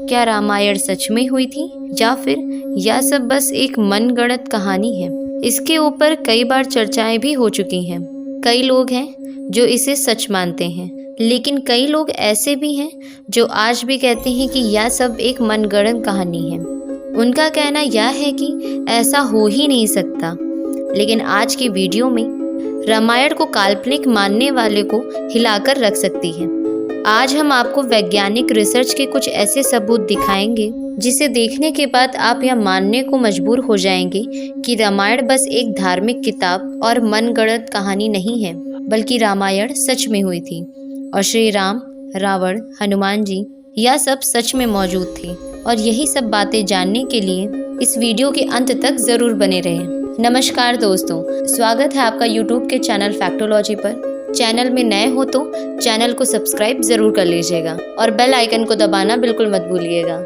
क्या रामायण सच में हुई थी या फिर यह सब बस एक मनगढ़ंत कहानी है? इसके ऊपर कई बार चर्चाएं भी हो चुकी हैं। कई लोग हैं जो इसे सच मानते हैं, लेकिन कई लोग ऐसे भी हैं जो आज भी कहते हैं कि यह सब एक मनगढ़ंत कहानी है। उनका कहना यह है कि ऐसा हो ही नहीं सकता। लेकिन आज की वीडियो में रामायण को काल्पनिक मानने वाले को हिलाकर रख सकती है। आज हम आपको वैज्ञानिक रिसर्च के कुछ ऐसे सबूत दिखाएंगे जिसे देखने के बाद आप यह मानने को मजबूर हो जाएंगे कि रामायण बस एक धार्मिक किताब और मनगढ़ंत कहानी नहीं है, बल्कि रामायण सच में हुई थी और श्री राम, रावण, हनुमान जी यह सब सच में मौजूद थे। और यही सब बातें जानने के लिए इस वीडियो के अंत तक जरूर बने रहें। नमस्कार दोस्तों, स्वागत है आपका YouTube के चैनल फैक्टोलॉजी पर। चैनल में नए हो तो चैनल को सब्सक्राइब जरूर कर लीजिएगा और बेल आइकन को दबाना बिल्कुल मत भूलिएगा।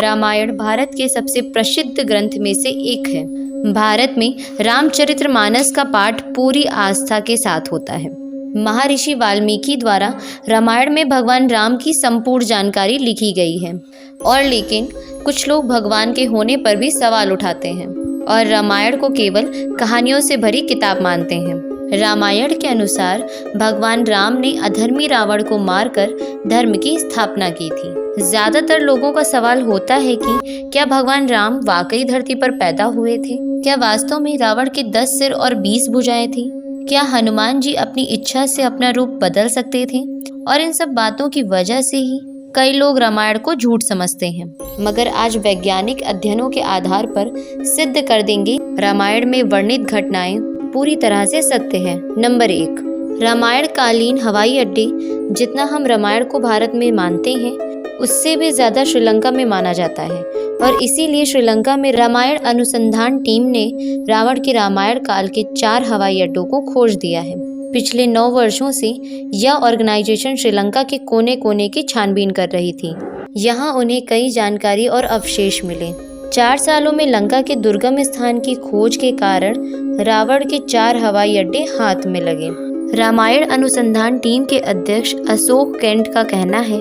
रामायण भारत के सबसे प्रसिद्ध ग्रंथ में से एक है। भारत में रामचरितमानस का पाठ पूरी आस्था के साथ होता है। महर्षि वाल्मीकि द्वारा रामायण में भगवान राम की संपूर्ण जानकारी लिखी गई है, और लेकिन कुछ लोग भगवान के होने पर भी सवाल उठाते हैं और रामायण को केवल कहानियों से भरी किताब मानते हैं। रामायण के अनुसार भगवान राम ने अधर्मी रावण को मारकर धर्म की स्थापना की थी। ज्यादातर लोगों का सवाल होता है कि क्या भगवान राम वाकई धरती पर पैदा हुए थे? क्या वास्तव में रावण के 10 सिर और 20 भुजाएं थी? क्या हनुमान जी अपनी इच्छा से अपना रूप बदल सकते थे? और इन सब बातों की वजह से ही कई लोग रामायण को झूठ समझते हैं, मगर आज वैज्ञानिक अध्ययनों के आधार पर सिद्ध कर देंगे रामायण में वर्णित घटनाएं पूरी तरह से सत्य है। नंबर 1, रामायण कालीन हवाई अड्डे। जितना हम रामायण को भारत में मानते हैं, उससे भी ज्यादा श्रीलंका में माना जाता है, और इसीलिए श्रीलंका में रामायण अनुसंधान टीम ने रावण के रामायण काल के 4 हवाई अड्डों को खोज दिया है। पिछले 9 वर्षों से यह ऑर्गेनाइजेशन श्रीलंका के कोने कोने की छानबीन कर रही थी। यहाँ उन्हें कई जानकारी और अवशेष मिले। 4 सालों में लंका के दुर्गम स्थान की खोज के कारण रावण के 4 हवाई अड्डे हाथ में लगे। रामायण अनुसंधान टीम के अध्यक्ष अशोक केंट का कहना है,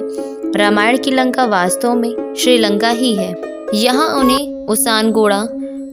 रामायण की लंका वास्तव में श्रीलंका ही है। यहाँ उन्हें उसानगोड़ा,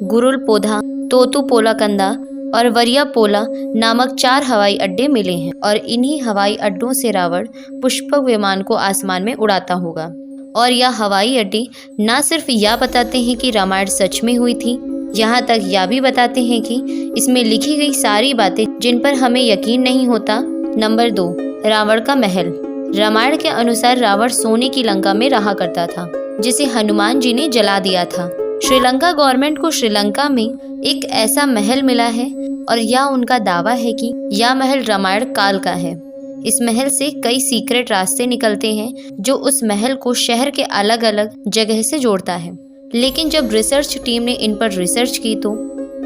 गुरुलपोधा, तोतुपोलाकंदा और वरियापोला नामक 4 हवाई अड्डे मिले हैं, और इन्हीं हवाई अड्डों से रावण पुष्पक विमान को आसमान में उड़ाता होगा। और यह हवाई अड्डे न सिर्फ यह बताते हैं कि रामायण सच में हुई थी, यहाँ तक यह भी बताते हैं कि इसमें लिखी गई सारी बातें जिन पर हमें यकीन नहीं होता। नंबर 2, रावण का महल। रामायण के अनुसार रावण सोने की लंका में रहा करता था, जिसे हनुमान जी ने जला दिया था। श्रीलंका गवर्नमेंट को श्रीलंका में एक ऐसा महल मिला है, और यह उनका दावा है कि यह महल रामायण काल का है। इस महल से कई सीक्रेट रास्ते निकलते हैं जो उस महल को शहर के अलग अलग जगह से जोड़ता है। लेकिन जब रिसर्च टीम ने इन पर रिसर्च की तो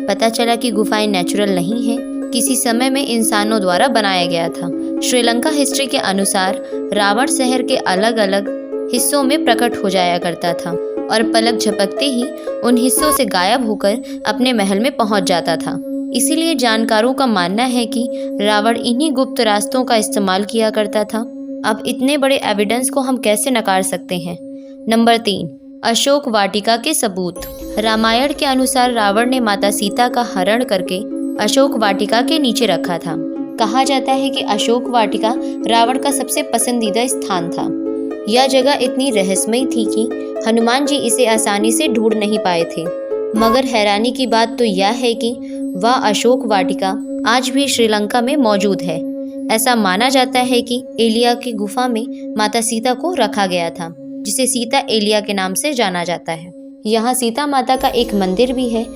पता चला कि गुफाएं नेचुरल नहीं है, किसी समय में इंसानों द्वारा बनाया गया था। श्रीलंका हिस्ट्री के अनुसार रावण शहर के अलग अलग हिस्सों में प्रकट हो जाया करता था, और पलक झपकते ही उन हिस्सों से गायब होकर अपने महल में पहुंच जाता था। इसीलिए जानकारों का मानना है कि रावण इन्हीं गुप्त रास्तों का इस्तेमाल किया करता था। अब इतने बड़े एविडेंस को हम कैसे नकार सकते हैं? नंबर 3, अशोक वाटिका के सबूत। रामायण के अनुसार रावण ने माता सीता का हरण करके अशोक वाटिका के नीचे रखा था। कहा जाता है कि अशोक वाटिका रावण का सबसे पसंदीदा स्थान था। यह जगह इतनी रहस्यमयी थी कि हनुमान जी इसे आसानी से ढूंढ नहीं पाए थे। मगर हैरानी की बात तो यह है कि वह अशोक वाटिका आज भी श्रीलंका में मौजूद है। ऐसा माना जाता है कि एलिया की गुफा में माता सीता को रखा गया था, जिसे सीता एलिया के नाम से जाना जाता है। यहाँ सीता माता का एक मंदिर भी है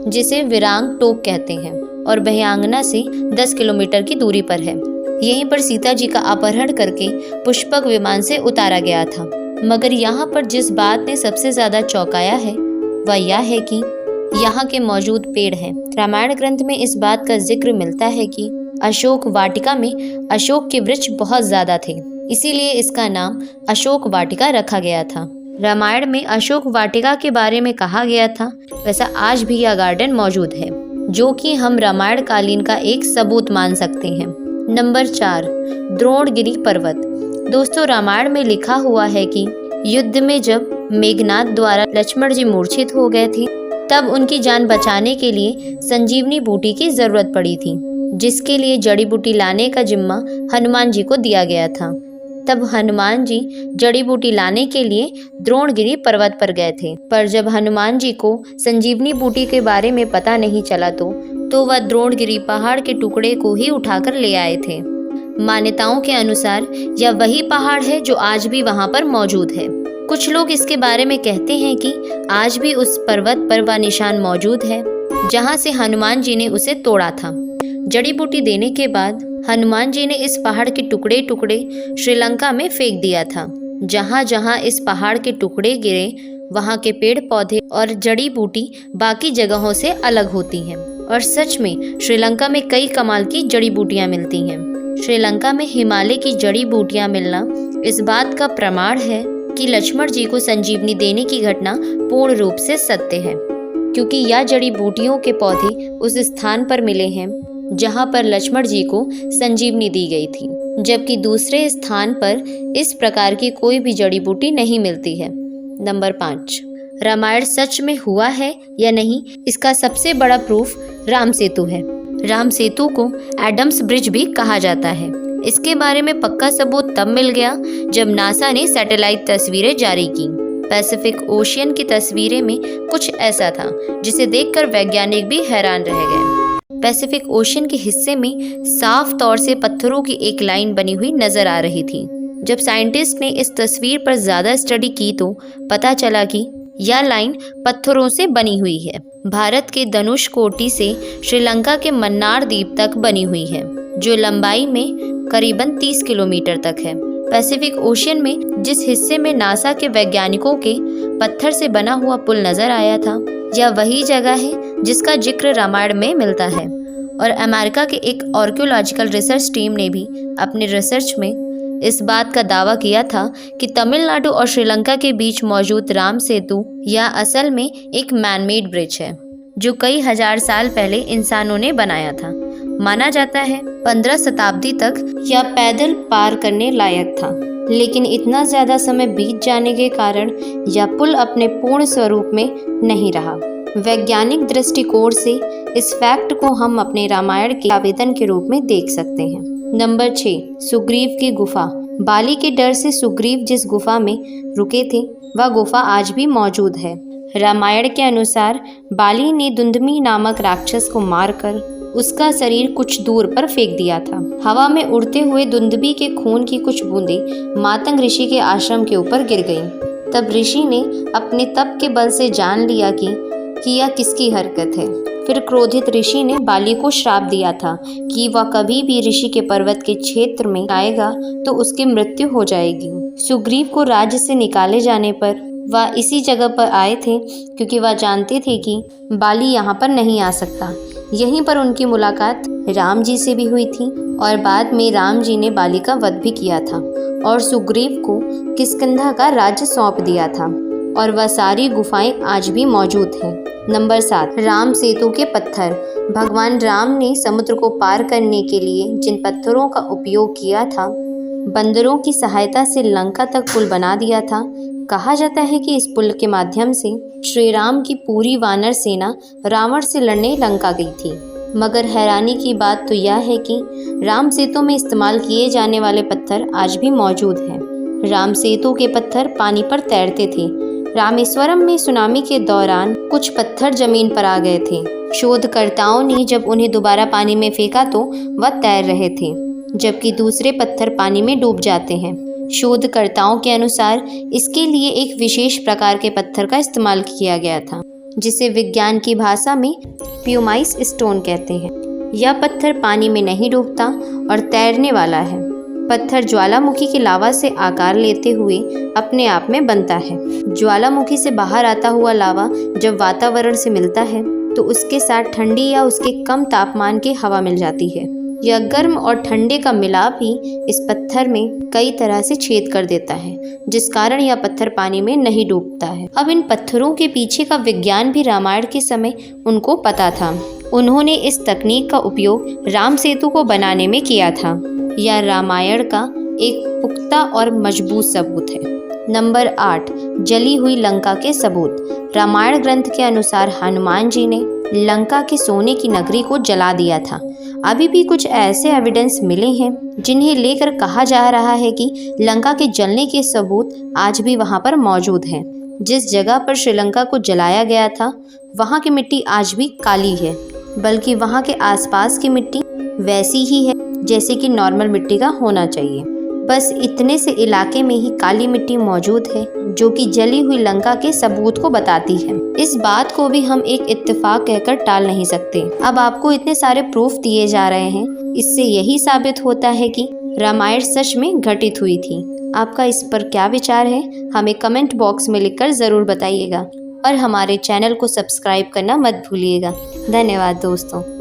जिसे विरांग टोक कहते हैं, और भयांगना से 10 किलोमीटर की दूरी पर है। यहीं पर सीता जी का अपहरण करके पुष्पक विमान से उतारा गया था। मगर यहाँ पर जिस बात ने सबसे ज्यादा चौंकाया है वह यह है कि यहाँ के मौजूद पेड़ हैं। रामायण ग्रंथ में इस बात का जिक्र मिलता है कि अशोक वाटिका में अशोक के वृक्ष बहुत ज्यादा थे, इसीलिए इसका नाम अशोक वाटिका रखा गया था। रामायण में अशोक वाटिका के बारे में कहा गया था, वैसा आज भी यह गार्डन मौजूद है, जो कि हम रामायण कालीन का एक सबूत मान सकते हैं। नंबर 4, द्रोणगिरी पर्वत। दोस्तों, रामायण में लिखा हुआ है कि युद्ध में जब मेघनाद द्वारा लक्ष्मण जी मूर्छित हो गए थे, तब उनकी जान बचाने के लिए संजीवनी बूटी की जरूरत पड़ी थी, जिसके लिए जड़ी बूटी लाने का जिम्मा हनुमान जी को दिया गया था। तब हनुमान जी जड़ी बूटी लाने के लिए द्रोणगिरी पर्वत पर गए थे, पर जब हनुमान जी को संजीवनी बूटी के बारे में पता नहीं चला तो वह द्रोणगिरी पहाड़ के टुकड़े को ही उठाकर ले आए थे। मान्यताओं के अनुसार यह वही पहाड़ है जो आज भी वहां पर मौजूद है। कुछ लोग इसके बारे में कहते हैं कि आज भी उस पर्वत पर वह निशान मौजूद है जहां से हनुमान जी ने उसे तोड़ा था। जड़ी बूटी देने के बाद हनुमान जी ने इस पहाड़ के टुकड़े टुकड़े श्रीलंका में फेंक दिया था। जहां जहां इस पहाड़ के टुकड़े गिरे वहां के पेड़ पौधे और जड़ी बूटी बाकी जगहों से अलग होती हैं, और सच में श्रीलंका में कई कमाल की जड़ी बूटियां मिलती हैं। श्रीलंका में हिमालय की जड़ी बूटियां मिलना इस बात का प्रमाण है कि लक्ष्मण जी को संजीवनी देने की घटना पूर्ण रूप से सत्य है, क्योंकि यह जड़ी बूटियों के पौधे उस स्थान पर मिले हैं जहां पर लक्ष्मण जी को संजीवनी दी गई थी, जबकि दूसरे स्थान पर इस प्रकार की कोई भी जड़ी बूटी नहीं मिलती है। नंबर 5, रामायण सच में हुआ है या नहीं, इसका सबसे बड़ा प्रूफ राम सेतु है। राम सेतु को एडम्स ब्रिज भी कहा जाता है। इसके बारे में पक्का सबूत तब मिल गया जब नासा ने सैटेलाइट तस्वीरें जारी की। पैसिफिक ओशियन की तस्वीरें में कुछ ऐसा था जिसे देखकर वैज्ञानिक भी हैरान रह गए। पैसिफिक ओशियन के हिस्से में साफ तौर से पत्थरों की एक लाइन बनी हुई नजर आ रही थी। जब साइंटिस्ट ने इस तस्वीर पर ज्यादा स्टडी की तो पता चला कि यह लाइन पत्थरों से बनी हुई है। भारत के धनुषकोटी से श्रीलंका के मन्नार द्वीप तक बनी हुई है, जो लंबाई में करीबन 30 किलोमीटर तक है। पैसिफिक ओशियन में जिस हिस्से में नासा के वैज्ञानिकों के पत्थर से बना हुआ पुल नजर आया था, यह वही जगह है जिसका जिक्र रामायण में मिलता है। और अमेरिका के एक आर्कियोलॉजिकल रिसर्च टीम ने भी अपने रिसर्च में इस बात का दावा किया था कि तमिलनाडु और श्रीलंका के बीच मौजूद राम सेतु यह असल में एक मैनमेड ब्रिज है, जो कई हजार साल पहले इंसानों ने बनाया था। माना जाता है 15 शताब्दी तक यह पैदल पार करने लायक था, लेकिन इतना ज्यादा समय बीत जाने के कारण यह पुल अपने पूर्ण स्वरूप में नहीं रहा। वैज्ञानिक दृष्टिकोण से इस फैक्ट को हम अपने रामायण के आवेदन के रूप में देख सकते हैं। नंबर 6, सुग्रीव की गुफा। बाली के डर से सुग्रीव जिस गुफा में रुके थे वह गुफा आज भी मौजूद है। रामायण के अनुसार बाली ने दुंदुमी नामक राक्षस को मारकर उसका शरीर कुछ दूर पर फेंक दिया था। हवा में उड़ते हुए दुंदुभी के खून की कुछ बूंदें मातंग ऋषि के आश्रम के ऊपर गिर गईं। तब ऋषि ने अपने तप के बल से जान लिया कि यह किसकी हरकत है। फिर क्रोधित ऋषि ने बाली को श्राप दिया था कि वह कभी भी ऋषि के पर्वत के क्षेत्र में आएगा तो उसकी मृत्यु हो जाएगी। सुग्रीव को राज्य से निकाले जाने पर वह इसी जगह पर आए थे, क्योंकि वह जानते थे कि बाली यहाँ पर नहीं आ सकता। यहीं पर उनकी मुलाकात राम जी से भी हुई थी और बाद में राम जी ने बाली का वध भी किया था और सुग्रीव को किष्किंधा का राज्य सौंप दिया था, और वह सारी गुफाएं आज भी मौजूद हैं। नंबर 7, राम सेतु के पत्थर। भगवान राम ने समुद्र को पार करने के लिए जिन पत्थरों का उपयोग किया था, बंदरों की सहायता से लंका तक पुल बना दिया था। कहा जाता है कि इस पुल के माध्यम से श्री राम की पूरी वानर सेना रावण से लड़ने लंका गई थी। मगर हैरानी की बात तो यह है कि राम सेतु में इस्तेमाल किए जाने वाले पत्थर आज भी मौजूद हैं। राम सेतु के पत्थर पानी पर तैरते थे। रामेश्वरम में सुनामी के दौरान कुछ पत्थर जमीन पर आ गए थे। शोधकर्ताओं ने जब उन्हें दोबारा पानी में फेंका तो वह तैर रहे थे, जबकि दूसरे पत्थर पानी में डूब जाते हैं। शोधकर्ताओं के अनुसार इसके लिए एक विशेष प्रकार के पत्थर का इस्तेमाल किया गया था, जिसे विज्ञान की भाषा में प्यूमाइस स्टोन कहते हैं। यह पत्थर पानी में नहीं डूबता और तैरने वाला है। पत्थर ज्वालामुखी के लावा से आकार लेते हुए अपने आप में बनता है। ज्वालामुखी से बाहर आता हुआ लावा जब वातावरण से मिलता है तो उसके साथ ठंडी या उसके कम तापमान की हवा मिल जाती है। यह गर्म और ठंडे का मिलाप ही इस पत्थर में कई तरह से छेद कर देता है, जिस कारण यह पत्थर पानी में नहीं डूबता है। अब इन पत्थरों के पीछे का विज्ञान भी रामायण के समय उनको पता था। उन्होंने इस तकनीक का उपयोग राम सेतु को बनाने में किया था। यह रामायण का एक पुख्ता और मजबूत सबूत है। नंबर 8, जली हुई लंका के सबूत। रामायण ग्रंथ के अनुसार हनुमान जी ने लंका के सोने की नगरी को जला दिया था। अभी भी कुछ ऐसे एविडेंस मिले हैं जिन्हें लेकर कहा जा रहा है कि लंका के जलने के सबूत आज भी वहां पर मौजूद हैं। जिस जगह पर श्रीलंका को जलाया गया था वहां की मिट्टी आज भी काली है, बल्कि वहां के आसपास की मिट्टी वैसी ही है जैसे कि नॉर्मल मिट्टी का होना चाहिए। बस इतने से इलाके में ही काली मिट्टी मौजूद है जो कि जली हुई लंका के सबूत को बताती है। इस बात को भी हम एक इत्तेफाक कहकर टाल नहीं सकते। अब आपको इतने सारे प्रूफ दिए जा रहे हैं, इससे यही साबित होता है कि रामायण सच में घटित हुई थी। आपका इस पर क्या विचार है, हमें कमेंट बॉक्स में लिखकर ज़रूर बताइएगा और हमारे चैनल को सब्सक्राइब करना मत भूलिएगा। धन्यवाद दोस्तों।